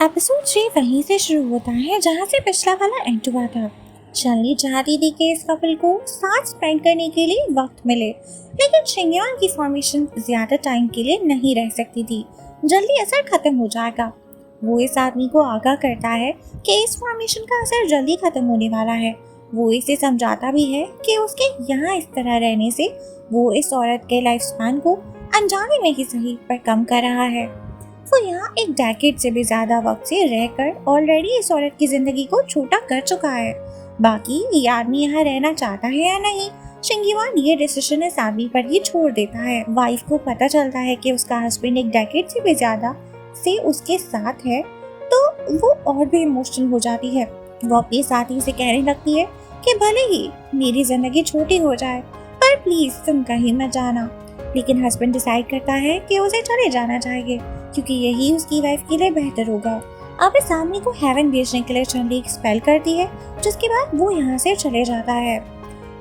Episode 3 वहीं से शुरू होता है जहाँ से पिछला वाला एंड हुआ था। शर्ली चाहती थी कि इस कपल को साथ स्पेंड करने के लिए वक्त मिले, लेकिन शिंगयान की फॉर्मेशन ज्यादा टाइम के लिए नहीं रह सकती थी। जल्दी असर खत्म हो जाएगा। वो इस आदमी को आगाह करता है कि इस फॉर्मेशन का असर जल्दी खत्म होने वाला है। वो इसे समझाता भी है कि उसके यहाँ इस तरह रहने से वो इस औरत के लाइफ स्पैन को अनजाने में ही सही पर कम कर रहा है। वो यहाँ एक डेकेड से भी ज्यादा वक्त से रहकर ऑलरेडी इस औरत की जिंदगी को छोटा कर चुका है। बाकी ये आदमी यहाँ रहना चाहता है या नहीं, शिंगयान ये डिसीजन इस आदमी पर ही छोड़ देता है। वाइफ को पता चलता है कि उसका हस्बैंड एक डेकेड से भी ज्यादा से उसके साथ है तो वो और भी इमोशनल हो जाती है। वो अपने साथी से कहने लगती है कि भले ही मेरी जिंदगी छोटी हो जाए पर प्लीज तुम कहीं मत जाना। लेकिन हस्बैंड डिसाइड करता है कि उसे चले जाना चाहिए क्योंकि यही उसकी वाइफ के लिए बेहतर होगा। अब इस आदमी को हेवन भेजने के लिए शर्ली एक्सपेल करती है, जिसके बाद वो यहाँ से चले जाता है।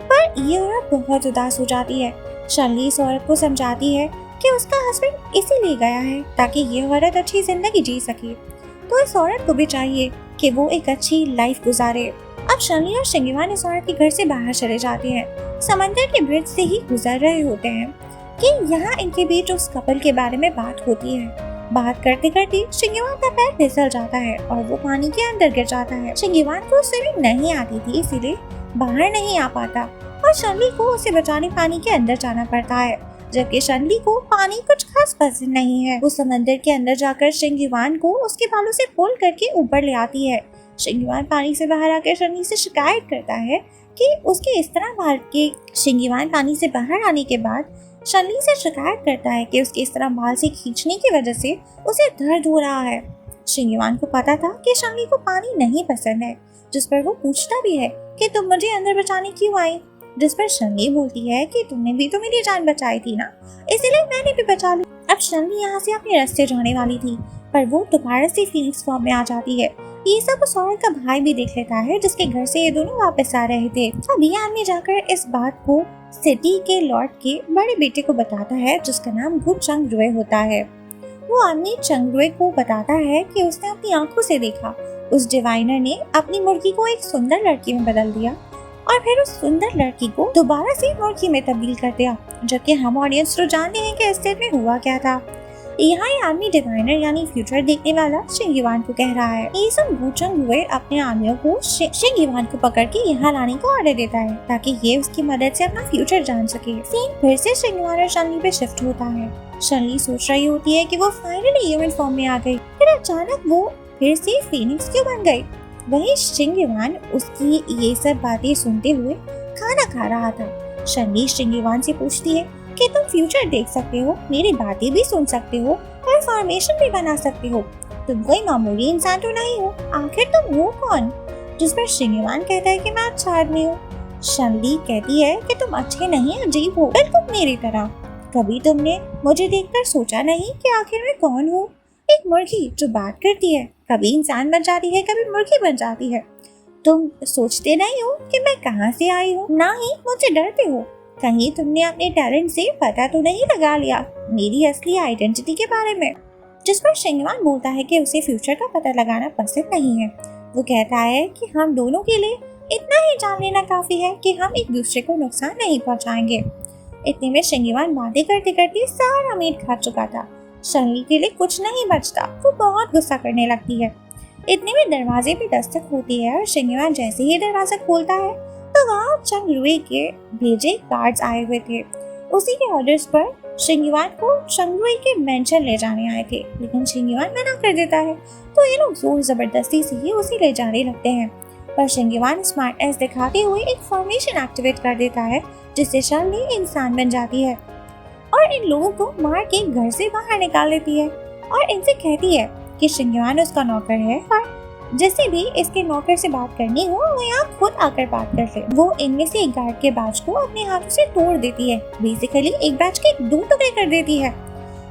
पर ये औरत बहुत उदास हो जाती है। शर्ली इस औरत को समझाती है कि उसका हस्बैंड इसीलिए गया है ताकि ये औरत अच्छी जिंदगी जी सके, तो इस औरत को भी चाहिए कि वो एक अच्छी लाइफ गुजारे। अब शर्ली और शिंगयान इस औरत के घर से बाहर चले जाते हैं। समंदर के ब्रिज से ही गुजर रहे होते हैं कि यहाँ इनके बीच उस कपल के बारे में बात होती है। बात करते करते शिंगयान का पैर फिसल जाता है और वो पानी के अंदर गिर जाता है। शिंगयान को स्विमिंग नहीं आती थी, इसीलिए बाहर नहीं आ पाता और शर्ली को उसे बचाने पानी के अंदर जाना पड़ता है, जबकि शर्ली को पानी कुछ खास पसंद नहीं है। वो समंदर के अंदर जाकर शिंगयान को उसके बालों से पुल करके ऊपर ले आती है। शिंगयान पानी से बाहर आकर शर्ली से शिकायत करता है कि उसके इस तरह बाल के शिंगयान पानी से बाहर आने के बाद शर्ली से शिकायत करता है कि उसके इस तरह बाल से खींचने की वजह से उसे दर्द हो रहा है। शिंगयान को पता था कि शर्ली को पानी नहीं पसंद है, जिस पर वो पूछता भी है कि तुम मुझे अंदर बचाने क्यों आई, जिस पर शर्ली बोलती है कि तुमने भी तो मेरी जान बचाई थी ना, इसीलिए मैंने भी बचा ली। अब शर्ली यहाँ से अपने रास्ते जाने वाली थी पर वो दोबारा से फीनिक्स फॉर्म में आ जाती है। ये सब उस औरत का भाई भी देख लेता है जिसके घर से ये दोनों वापस आ रहे थे। अब ये आदमी जाकर इस बात को सिटी के लॉर्ड के बड़े बेटे को बताता है जिसका नाम गु चंगरुए होता है। वो आदमी चंगरुए को बताता है कि उसने अपनी आंखों से देखा उस डिवाइनर ने अपनी मुर्गी को एक सुंदर लड़की में बदल दिया और फिर उस सुंदर लड़की को दोबारा से मुर्गी में तब्दील कर दिया, जबकि हम ऑडियंस तो जानते हैं कि इस स्टेट में हुआ क्या था। यहाँ ये आदमी डिवाइनर यानी फ्यूचर देखने वाला शिंगयान को कह रहा है। ये सब गु चंगरुए अपने आदमियों को शिंगयान को पकड़ के यहाँ लाने को ऑर्डर देता है ताकि ये उसकी मदद से अपना फ्यूचर जान सके। सीन फिर से शिंगयान और शर्ली पे शिफ्ट होता है। शर्ली सोच रही होती है कि वो फाइनली ह्यूमन फॉर्म में आ गई, फिर अचानक वो फिर से फीनिक्स क्यों बन गई। वहीं शिंगयान उसकी ये सब बातें सुनते हुए खाना खा रहा था। शर्ली शिंगयान से पूछती है कि तुम फ्यूचर देख सकते हो, मेरी बातें भी सुन सकते हो और फॉर्मेशन भी बना सकते हो, तुम कोई मामूली इंसान तो नहीं हो, आखिर तुम हो कौन। जिस पर शिंगयान कहता है कि मैं अच्छा आदमी हूँ। शर्ली कहती है कि तुम अच्छे नहीं अजीब हो, बिल्कुल मेरी तरह। कभी तुमने मुझे देखकर सोचा नहीं कि आखिर मैं कौन हूँ, एक मुर्गी जो बात करती है, कभी इंसान बन जाती है कभी मुर्गी बन जाती है। तुम सोचते नहीं हो कि मैं कहाँ से आई हूँ, ना ही मुझे डरते हो। कहीं तुमने अपने टैलेंट से पता तो नहीं लगा लिया मेरी असली आइडेंटिटी के बारे में। जिस पर शिंगयान बोलता है कि उसे फ्यूचर का पता लगाना पसंद नहीं है। वो कहता है कि हम दोनों के लिए इतना ही जान लेना काफी है कि हम एक दूसरे को नुकसान नहीं पहुंचाएंगे। इतने में शिंगयान बातें करते करते सारा मीट खा चुका था। शर्ली के लिए कुछ नहीं बचता। वो बहुत गुस्सा करने लगती है। इतने में दरवाजे पे दस्तक होती है और शिंगयान जैसे ही दरवाजा खोलता है तो वहाँ चंगरुए के भेजे गार्ड्स आए हुए थे। उसी के ऑर्डर्स पर शिंगयान को चंगरुए के मेंशन ले जाने आए थे, लेकिन शिंगयान मना कर देता है तो ये लोग जोर जबरदस्ती से ही उसे ले जाने लगते हैं। पर शिंगयान स्मार्ट एस दिखाते हुए एक फॉर्मेशन एक्टिवेट कर देता है जिससे शर्ली इंसान बन जाती है और इन लोगों को मार के घर से बाहर निकाल देती है और इनसे कहती है कि शिंगयान उसका नौकर है और जैसे भी इसके नौकर से बात करनी हो वो यहाँ खुद आकर बात कर ले। वो इनमें से एक गार्ड के बैच को अपने हाथों से तोड़ देती है, बेसिकली एक बैच के 2 टुकड़े कर देती है।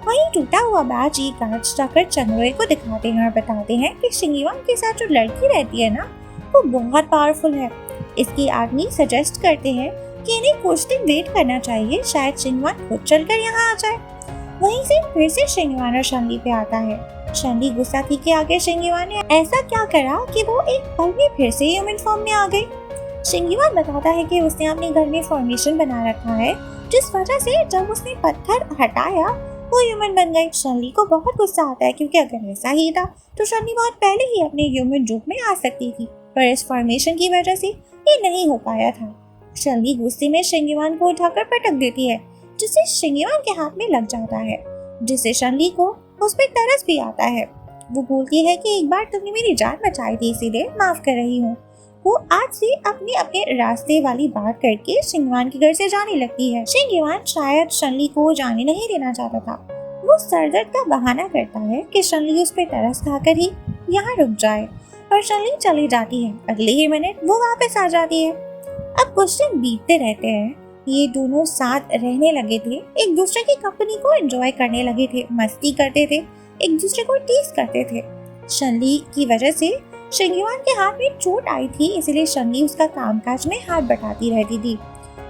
वहीं टूटा हुआ बैच ये गार्ड्स जाकर चंगरुए को दिखाते हैं और बताते हैं कि शिंगयान के साथ जो लड़की रहती है ना वो बहुत पावरफुल है। इसके आदमी सजेस्ट करते हैं कि इन्हें कुछ दिन वेट करना चाहिए, शायद शिंगयान खुद चलकर यहाँ आ जाए। वहीं से फिर से शिंगयान और शर्ली पे आता है। शनली गुस्सा थी कि आगे शिंगयुआन ने ऐसा क्या करा कि वो एक पल में फिर से ह्यूमन फॉर्म में आ गई। शिंगयुआन बताता है कि उसने अपने घर में फॉर्मेशन बना रखा है, जिस वजह से जब उसने पत्थर हटाया वो ह्यूमन बन गई। शनली को बहुत गुस्सा आता है क्योंकि अगर ऐसा ही था तो शनली बहुत पहले ही अपने ह्यूमन रूप में आ सकती थी, पर इस फॉर्मेशन की वजह से ये नहीं हो पाया था। शनली गुस्से में शिंगयुआन को उठाकर पटक देती है, जिससे शिंगयुआन के हाथ में लग जाता है, जिससे शनली को उस पर तरस भी आता है। वो बोलती है कि एक बार तुमने मेरी जान बचाई थी, इसीलिए माफ कर रही हूँ। वो आज से अपने अपने रास्ते वाली बात करके शिंगयुआन के घर से जाने लगती है। शिंगयुआन शायद शनली को जाने नहीं देना चाहता था। वो सरदर्द का बहाना करता है कि शनली उस पर तरस खाकर ही यहाँ रुक जाए, पर शनली चली जाती है। अगले ही मिनट वो वापस आ जाती है। अब कुछ दिन बीतते रहते हैं। ये दोनों साथ रहने लगे थे, एक दूसरे की कंपनी को एंजॉय करने लगे थे, मस्ती करते थे, एक दूसरे को टीज करते थे। शनली की वजह से शिंगयुआन के हाथ में चोट आई थी, इसलिए शनली उसका कामकाज में हाथ बटाती रहती थी।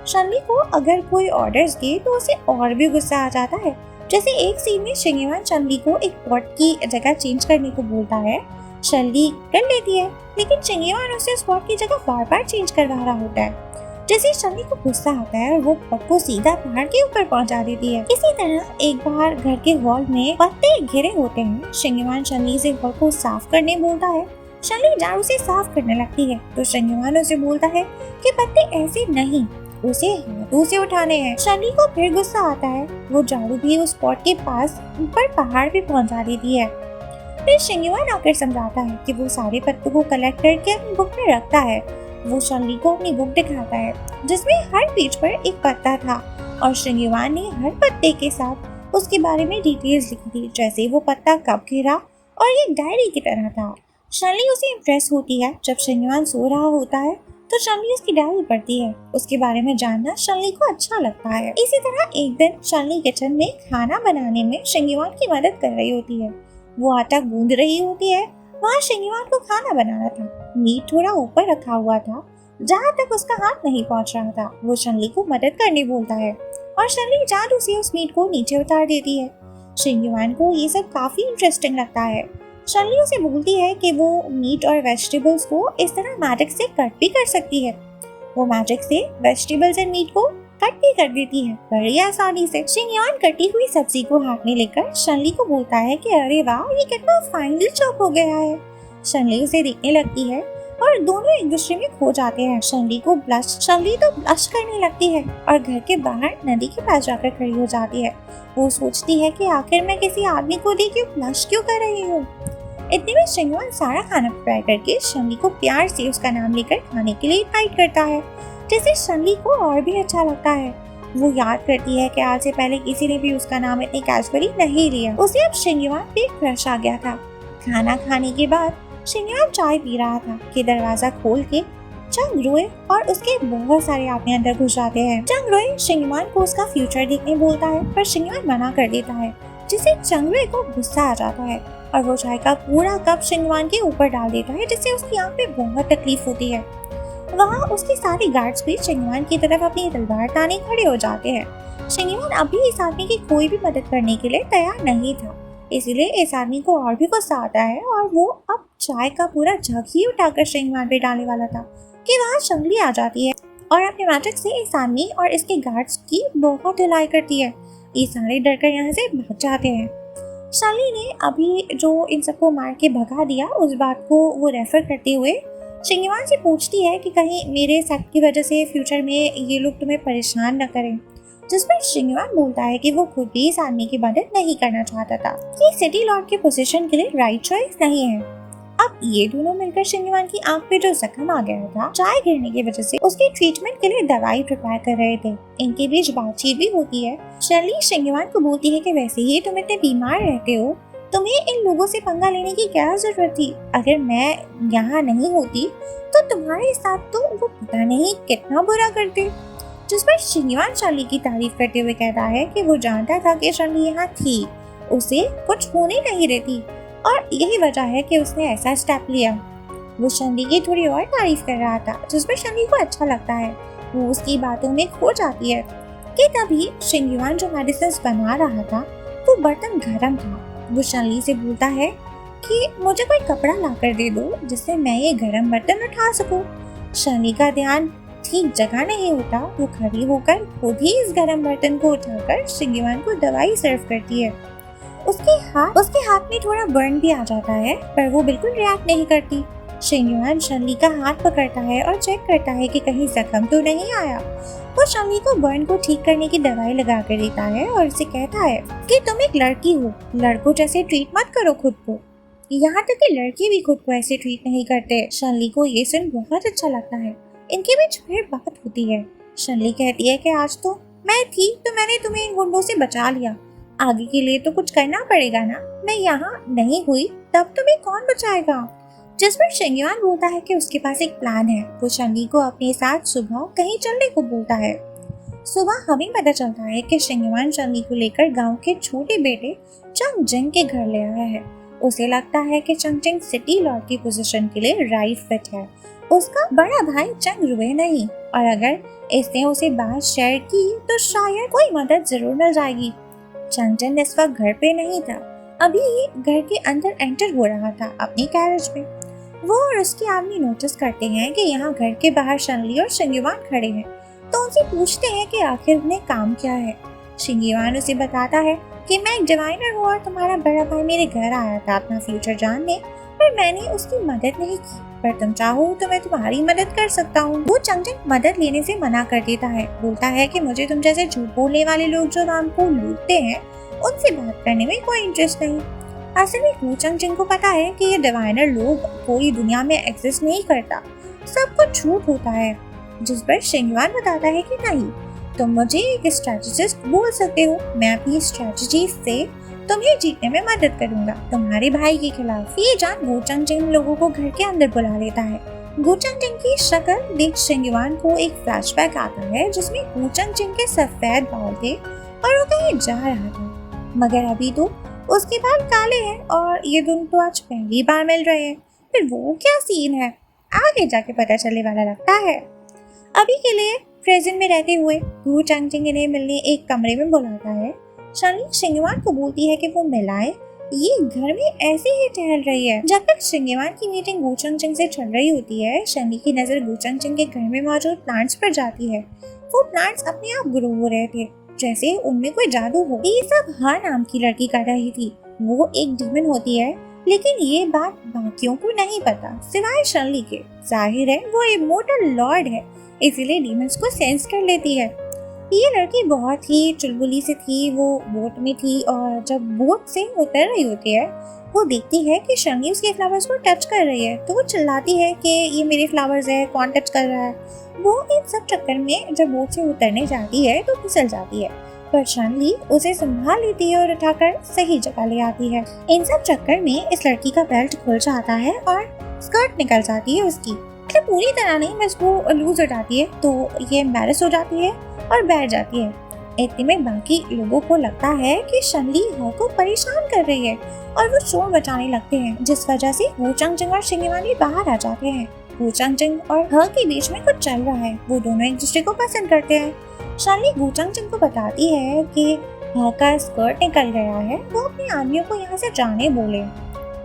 शनली को अगर कोई ऑर्डर्स दे तो उसे और भी गुस्सा आ जाता है। जैसे एक सीन में शिंगयुआन शनली को एक पॉट की जगह चेंज करने को बोलता है। शनली कर लेती है, लेकिन शिंगयुआन उसे उस पॉट की जगह बार बार चेंज करवा रहा होता है। जैसे शनली को गुस्सा आता है और वो पॉट को सीधा पहाड़ के ऊपर पहुंचा देती है। इसी तरह एक बार घर के वॉल में पत्ते घिरे होते हैं। शिंगयुआन शनली से वॉल को साफ करने बोलता है। शनली झाड़ू से साफ करने लगती है तो शिंगयुआन उसे बोलता है कि पत्ते ऐसे नहीं, उसे हाथों से उठाने हैं। शनली को फिर गुस्सा आता है। वो झाड़ू भी उस पॉट के पास ऊपर पहाड़ पे पहुंचा देती है। फिर शिंगयुआन आकर समझाता है कि वो सारे पत्तों को कलेक्ट करके अपनी बुक में रखता है। वो शनली को अपनी बुक दिखाता है जिसमें हर पेज पर एक पत्ता था और शिंगयुआन ने हर पत्ते के साथ उसके बारे में डिटेल्स लिखी थी, जैसे वो पत्ता कब गिरा और ये डायरी की तरह था। शनली उसे इम्प्रेस होती है। जब शिंगयुआन सो रहा होता है तो शनली उसकी डायरी पढ़ती है। उसके बारे में जानना शनली को अच्छा लगता है। इसी तरह एक दिन शनली किचन में खाना बनाने में शिंगयुआन की मदद कर रही होती है। वो आटा गूंद रही होती है। वहाँ शिंगयुआन को खाना बनाना था। मीट थोड़ा ऊपर रखा हुआ था, जहाँ तक उसका हाथ नहीं पहुँच रहा था। वो शनली को मदद करने बोलता है और शनली जादू से उस मीट को नीचे उतार देती है। शिंगयुआन को ये सब काफी इंटरेस्टिंग लगता है। शनली उसे बोलती है कि वो मीट और वेजिटेबल्स को इस तरह मैजिक से कट भी कर सकती है। वो मैजिक से वेजिटेबल्स एंड मीट को कट भी कर देती है बड़ी आसानी से। शिंगयुआन कटी हुई सब्जी को हाथ में लेकर शनली को बोलता है कि अरे वाह, ये कितना फाइनली चॉप हो गया है। शनली उसे देखने लगती है और दोनों एक दूसरे में खो जाते हैं। शनली तो ब्लश करने लगती है और घर के बाहर नदी के पास जाकर खड़ी हो जाती है। वो सोचती है कि आखिर मैं किसी आदमी को देख के ब्लश क्यों कर रही हूँ। इतने में शिंगयुआन सारा खाना फ्राई करके शनली को प्यार से उसका नाम लेकर खाने के लिए इनवाइट करता है, जिससे शनली को और भी अच्छा लगता है। वो याद करती है कि आज से पहले किसी ने भी उसका नाम इतनी कैजुअली नहीं लिया। उसे अब शिंगयुआन पे क्रश आ गया था। खाना खाने के बाद शिंगयुआन चाय पी रहा था कि दरवाजा खोल के चंग रुए और उसके बहुत सारे आदमी अंदर घुस जाते हैं। चंग रुए शिंगयुआन को उसका फ्यूचर देखने बोलता है, पर शिंगयुआन मना कर देता है, जिससे चंग रुए को गुस्सा आ जाता है और वो चाय का पूरा कप शिंगयुआन के ऊपर डाल देता है, जिससे उसकी आंख में बहुत तकलीफ होती है। वहाँ उसके सारे गार्ड्स भी शिंगयुआन की तरफ अपनी तलवार ताने खड़े हो जाते हैं। शिंगयुआन अभी इस आदमी की कोई भी मदद करने के लिए तैयार नहीं था, इसलिए इस आदमी को और भी गुस्सा आता है और वो अब चाय का पूरा जग ही उठाकर शिंगयुआन पे डालने वाला था कि वहाँ शनली आ जाती है और अपने मैजिक से इस आदमी और इसके गार्ड्स की बहुत धुलाई करती है। ये सारे डरकर यहाँ से भाग जाते हैं। शनली ने अभी जो इन सबको मार के भगा दिया, उस बात को वो रेफर करते हुए शिंगयुआन से पूछती है कि कहीं मेरे सेक्ट की वजह से फ्यूचर में ये लोग तुम्हें परेशान न करें, जिस पर शिंगयुआन बोलता है कि वो खुद भी इस आदमी की मदद नहीं करना चाहता था, कि सिटी लॉर्ड के पोजीशन के लिए राइट चॉइस नहीं है। अब ये दोनों मिलकर शिंगयुआन की आंख पे जो जख्म आ गया था चाय गिरने की वजह से, उसके ट्रीटमेंट के लिए दवाई प्रिपेयर कर रहे थे। इनके बीच बातचीत भी होती है। शनली शिंगयुआन को बोलती है कि वैसे ही तुम इतने बीमार रहते हो, तुम्हें इन लोगों से पंगा लेने की क्या जरूरत थी। अगर मैं यहाँ नहीं होती तो तुम्हारे साथ तो वो पता नहीं कितना बुरा करते। जिस पर शिंगयुआन शनली की तारीफ करते हुए कहता है कि वो जानता था कि शनली यहाँ थी, उसे कुछ होने नहीं देती और यही वजह है कि उसने ऐसा स्टेप लिया। वो शनली की थोड़ी और तारीफ कर रहा था, जिस पर शनली को अच्छा लगता है। वो उसकी बातों में खो जाती है कि तभी शिंगयुआन जो मेडिसिन बना रहा था वो बर्तन गर्म था वो शनली से बोलता है कि मुझे कोई कपड़ा लाकर दे दो जिससे मैं ये गर्म बर्तन उठा सकूं। शनली का ध्यान ठीक जगह नहीं होता। वो खड़ी होकर खुद ही इस गर्म बर्तन को उठाकर शिंगीवान को दवाई सर्व करती है। उसके हाथ में थोड़ा बर्न भी आ जाता है, पर वो बिल्कुल रिएक्ट नहीं करती। शिंगीवान शनली का हाथ पकड़ता है और चेक करता है कि कहीं जख्म तो नहीं आया। वो शनली को बर्न को ठीक करने की दवाई लगा कर देता है और उसे कहता है कि तुम एक लड़की हो, लड़कों जैसे ट्रीट मत करो खुद को। यहाँ तक कि लड़के भी खुद को ऐसे ट्रीट नहीं करते। शनली को ये सुन बहुत अच्छा लगता है। इनके बीच फिर बात होती है। शनली कहती है कि आज तो मैं थी तो मैंने तुम्हें इन गुंडों से बचा लिया, आगे के लिए तो कुछ करना पड़ेगा ना। मैं यहाँ नहीं हुई तब तुम्हें कौन बचाएगा। जिस पर शिंगीवान बोलता है कि उसके पास एक प्लान है। वो शनली को अपने साथ सुबह कहीं चलने को बोलता है। सुबह हमें पता चलता है कि शिंगीवान शनली को लेकर गांव के छोटे बेटे चंग जिंग के घर ले आया है। उसे लगता है कि चंग जिंग सिटी लॉर्ड की पोजीशन के लिए राइट फिट है। उसका बड़ा भाई चंग रुए नहीं, और अगर इसने उसे बात शेयर की तो शायद कोई मदद जरूर मिल जाएगी। चंग जिंग इस वक्त घर पे नहीं था, अभी घर के अंदर एंटर हो रहा था अपने कैरेज में। वो और उसके आदमी नोटिस करते हैं कि यहाँ घर के बाहर शनली और शिंगीवान खड़े हैं, तो उनसे पूछते हैं कि आखिर उन्हें काम क्या है। शिंगीवान उसे बताता है कि मैं एक डिवाइनर हूँ और तुम्हारा बड़ा भाई मेरे घर आया था अपना फ्यूचर जानने, पर मैंने उसकी मदद नहीं की, पर तुम चाहो तो मैं तुम्हारी मदद कर सकता हूँ। वो चंग जिंग मदद लेने से मना कर देता है, बोलता है कि मुझे तुम जैसे झूठ बोलने वाले लोग जो नाम को लूटते हैं उनसे बात करने में कोई इंटरेस्ट नहीं। असल में वो चंग जिंग को पता है कि ये डिवाइनर लोग कोई दुनिया में एग्जिस्ट नहीं करता, सब कुछ झूठ होता है। जिस पर शिंगीवान बताता है कि नहीं, तुम मुझे एक स्ट्रेटेजिस्ट बोल सकते हो, मैं अपनी स्ट्रेटजी से तुम्हें जीतने में मदद करूंगा तुम्हारे भाई के खिलाफ। ये जान गो चंग जिंग लोगों को घर के अंदर बुला लेता है। गो चंग जिंग की शक्ल देख शिंगीवान को एक फ्लैशबैक आता है जिसमें गो चंग जिंग के सफेद बाल थे और वो कहीं जा रहा था, मगर अभी तो उसके बाल काले हैं और ये दोनों तो आज पहली बार मिल रहे हैं। फिर वो क्या सीन है आगे जाके पता चलने वाला लगता है। अभी के लिए प्रेजेंट में रहते हुए गो चंग जिंग इन्हें मिलने एक कमरे में बुलाता है। शनली शिंगीवान को बोलती है कि वो मिलाए, ये घर में ऐसे ही टहल रही है। जब तक शिंगीवान की मीटिंग गो चंग जिंग से चल रही होती है, शनली की नजर गो चंग जिंग के घर में मौजूद प्लांट्स पर जाती है। वो प्लांट्स अपने आप ग्रो हो रहे थे जैसे उनमें कोई जादू हो। ये सब हर नाम की लड़की कर रही थी। वो एक डीमन होती है, लेकिन ये बात बाकियों को नहीं पता सिवाय शनली के। जाहिर है वो इमोर्टल लॉर्ड है, इसीलिए डीमंस को सेंस कर लेती है। ये लड़की बहुत ही चुलबुली से थी। वो बोट में थी और जब बोट से उतर रही होती है, वो देखती है कि शनली उसके फ्लावर्स को टच कर रही है, तो वो चिल्लाती है कि ये मेरे फ्लावर्स है, कौन टच कर रहा है। वो इन सब चक्कर में जब बोट से उतरने जाती है तो फिसल जाती है, पर शनली उसे संभाल लेती है और उठाकर सही जगह ले आती है। इन सब चक्कर में इस लड़की का बेल्ट खुल जाता है और स्कर्ट निकल जाती है उसकी, मतलब पूरी तरह नहीं, बस वो लूज हो जाती है। तो ये एम्बैरस हो जाती है और बैठ जाती है। इतने में बाकी लोगों को लगता है कि शनली हॉ को परेशान कर रही है और वो शोर मचाने लगते हैं, जिस वजह से गो चंग जिंग और शिंगीवान भी बाहर आ जाते हैं। गो चंग जिंग और हॉ के बीच में कुछ चल रहा है, वो दोनों एक दूसरे को पसंद करते हैं। शनली गो चंग जिंग को बताती है कि हॉ का स्कर्ट निकल गया है, वो अपने आदमियों को यहाँ से जाने बोले।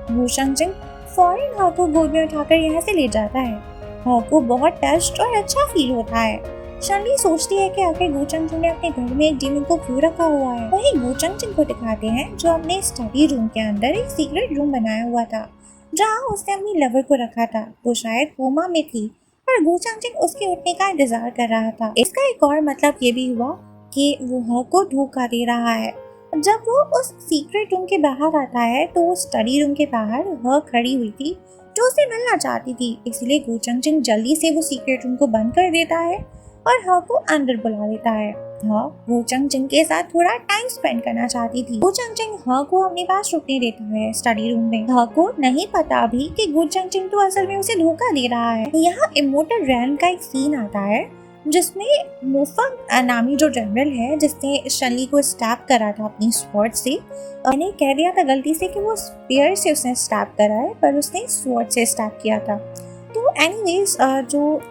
गो चंग जिंग फौरन हॉ को गोद में उठाकर यहाँ से ले जाता है। हॉ को बहुत टच्ड और अच्छा फील होता है। शनली सोचती है कि आखिर गो चंग जिंग ने अपने घर में एक डीमन को क्यों रखा हुआ है। वहीं गो चंग जिंग को दिखाते हैं जो अपने स्टडी रूम के अंदर एक सीक्रेट रूम बनाया हुआ था, जहाँ उसने अपनी लवर को रखा था। वो शायद कोमा में थी पर गो चंग जिंग उसके उठने का इंतजार कर रहा था। इसका एक और मतलब ये भी हुआ कि वो हॉ को धोखा दे रहा है। जब वो उस सीक्रेट रूम के बाहर आता है तो वो स्टडी रूम के बाहर हॉ खड़ी हुई थी जो उसे मिलना चाहती थी, इसलिए गो चंग जिंग जल्दी से वो सीक्रेट रूम को बंद कर देता है और हॉ को अंदर बुला लेता है। हॉ गो चंग जिंग के साथ थोड़ा टाइम स्पेंड करना चाहती थी। गो चंग जिंग हॉ को अपने पास रुकने देता है स्टडी रूम में। हॉ को नहीं पता अभी कि गो चंग जिंग तो असल में उसे धोखा दे रहा है। यहाँ इमोर्टल रैन का एक सीन आता है जिसमें मोफंग नामी जो जनरल है जिसने शनली को स्टैब करा था अपनी स्वॉर्ड से, मैंने कह दिया था गलती से कि वो स्पीयर से उसने स्टैब करा है, पर उसने स्वॉर्ड से स्टैब किया था। तो एनीवेज जो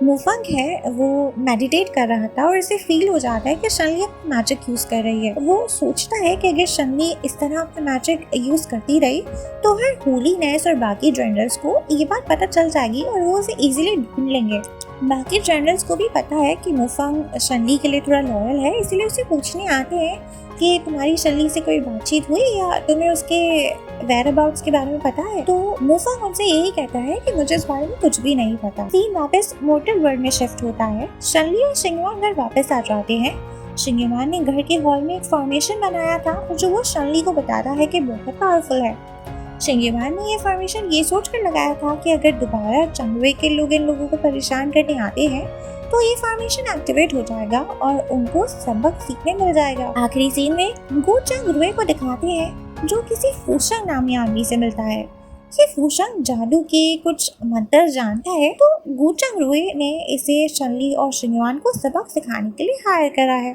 मुफंग है वो मेडिटेट कर रहा था और इसे फील हो जाता है कि शनली अपना मैजिक यूज कर रही है। वो सोचता है कि अगर शनली इस तरह अपना मैजिक यूज करती रही तो हर होलीनेस और बाकी जनरल्स को ये बात पता चल जाएगी और वो उसे इजीली ढूंढ लेंगे। बाकी जनरल्स को भी पता है कि मुफंग शनली के लिए थोड़ा लॉयल है, इसलिए उसे पूछने आते हैं कि तुम्हारी शनली से कोई बातचीत हुई या तुम्हें उसके वेयर अबाउट्स के बारे में पता है। तो मुफंग उनसे यही कहता है कि मुझे इस बारे में कुछ भी नहीं पता। सीन वापस मोर्टल वर्ल्ड में शिफ्ट होता है। शनली और शिंगवान घर वापस आ जाते हैं। शिंगवान ने घर के हॉल में एक फॉर्मेशन बनाया था जो वो शनली को बताता है कि बहुत पावरफुल है। शिंगवान ने ये फॉर्मेशन ये सोचकर लगाया था कि अगर दोबारा चंगवे के लोग इन लोगों को परेशान करने आते हैं तो ये फॉर्मेशन एक्टिवेट हो जाएगा और उनको सबक सीखने मिल जाएगा। आखिरी सीन में गु चंग को दिखाते हैं जो किसी फूशंग नामी आदमी से मिलता है। ये फूशंग जादू के कुछ मंत्र जानता है, तो गु चंग ने इसे शनली और शिंगवान को सबक सिखाने के लिए हायर करा है।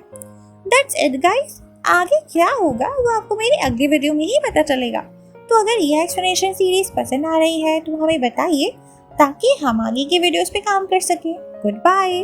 That's it guys। आगे क्या होगा वो आपको मेरी अगली वीडियो में ही पता चलेगा। तो अगर ये एक्सप्लेनेशन सीरीज पसंद आ रही है तो हमें बताइए ताकि हम आगे के वीडियोस पे काम कर सकें। Good bye.